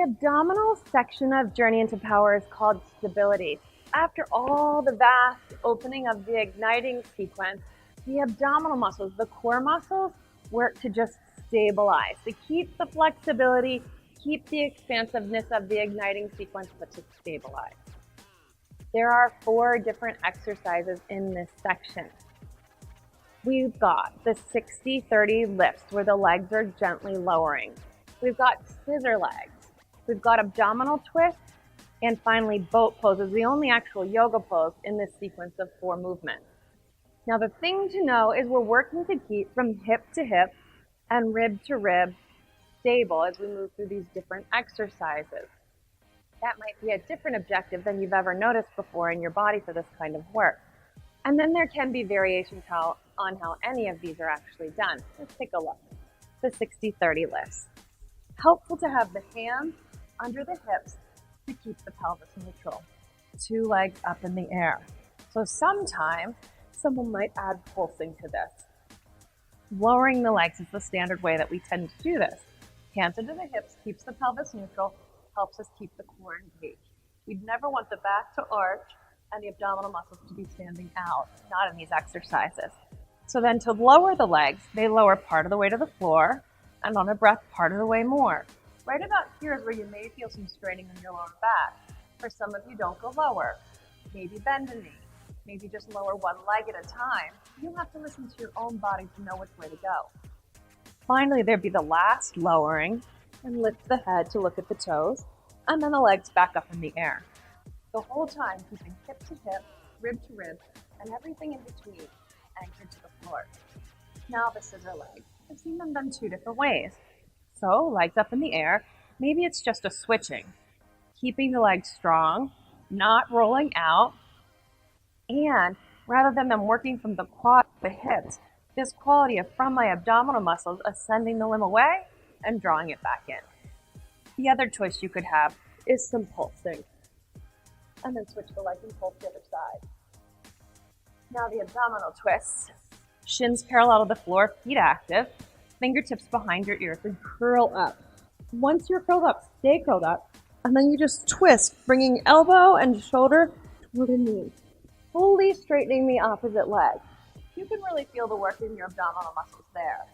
The abdominal section of Journey into Power is called stability. After all the vast opening of the igniting sequence, the abdominal muscles, the core muscles, work to just stabilize, to keep the flexibility, keep the expansiveness of the igniting sequence, but to stabilize. There are 4 different exercises in this section. We've got the 60-30 lifts where the legs are gently lowering. We've got scissor legs. We've got abdominal twists. And finally, boat pose is the only actual yoga pose in this sequence of 4 movements. Now, the thing to know is we're working to keep from hip to hip and rib to rib stable as we move through these different exercises. That might be a different objective than you've ever noticed before in your body for this kind of work. And then there can be variations on how any of these are actually done. Let's take a look. The 60-30 lifts. Helpful to have the hands under the hips to keep the pelvis neutral. 2 legs up in the air. So sometimes someone might add pulsing to this. Lowering the legs is the standard way that we tend to do this. Hands under the hips keeps the pelvis neutral, helps us keep the core engaged. We'd never want the back to arch and the abdominal muscles to be standing out, not in these exercises. So then to lower the legs, they lower part of the way to the floor, and on a breath, part of the way more. Right about here is where you may feel some straining in your lower back. For some of you, don't go lower. Maybe bend a knee. Maybe just lower one leg at a time. You have to listen to your own body to know which way to go. Finally, there'd be the last lowering, and lift the head to look at the toes, and then the legs back up in the air. The whole time keeping hip to hip, rib to rib, and everything in between anchored to the floor. Now the scissor leg. I've seen them done 2 different ways. So legs up in the air, maybe it's just a switching. Keeping the legs strong, not rolling out, and rather than them working from the quad to the hips, this quality of from my abdominal muscles ascending the limb away and drawing it back in. The other choice you could have is some pulsing. And then switch the legs and pulse the other side. Now the abdominal twists. Shins parallel to the floor, feet active, fingertips behind your ears and curl up. Once you're curled up, stay curled up, and then you just twist, bringing elbow and shoulder toward a knee, fully straightening the opposite leg. You can really feel the work in your abdominal muscles there.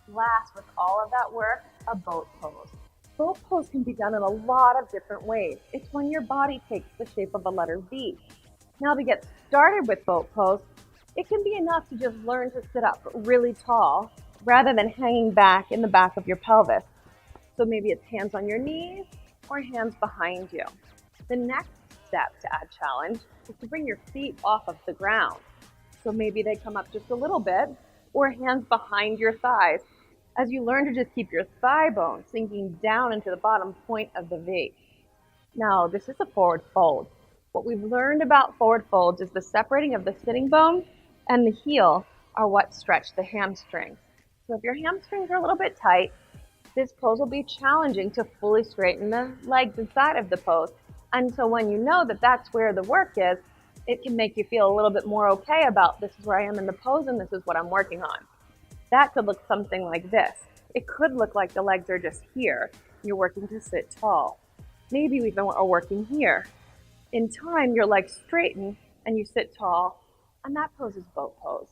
Last, with all of that work, a boat pose. Boat pose can be done in a lot of different ways. It's when your body takes the shape of a letter V. Now to get started with boat pose, it can be enough to just learn to sit up really tall rather than hanging back in the back of your pelvis. So maybe it's hands on your knees or hands behind you. The next step to add challenge is to bring your feet off of the ground. So maybe they come up just a little bit, or hands behind your thighs as you learn to just keep your thigh bone sinking down into the bottom point of the V. Now, this is a forward fold. What we've learned about forward folds is the separating of the sitting bone and the heel are what stretch the hamstrings. So if your hamstrings are a little bit tight, this pose will be challenging to fully straighten the legs inside of the pose. And so when you know that that's where the work is, it can make you feel a little bit more okay about this is where I am in the pose and this is what I'm working on. That could look something like this. It could look like the legs are just here. You're working to sit tall. Maybe we even are working here. In time, your legs straighten and you sit tall, and that pose is boat pose.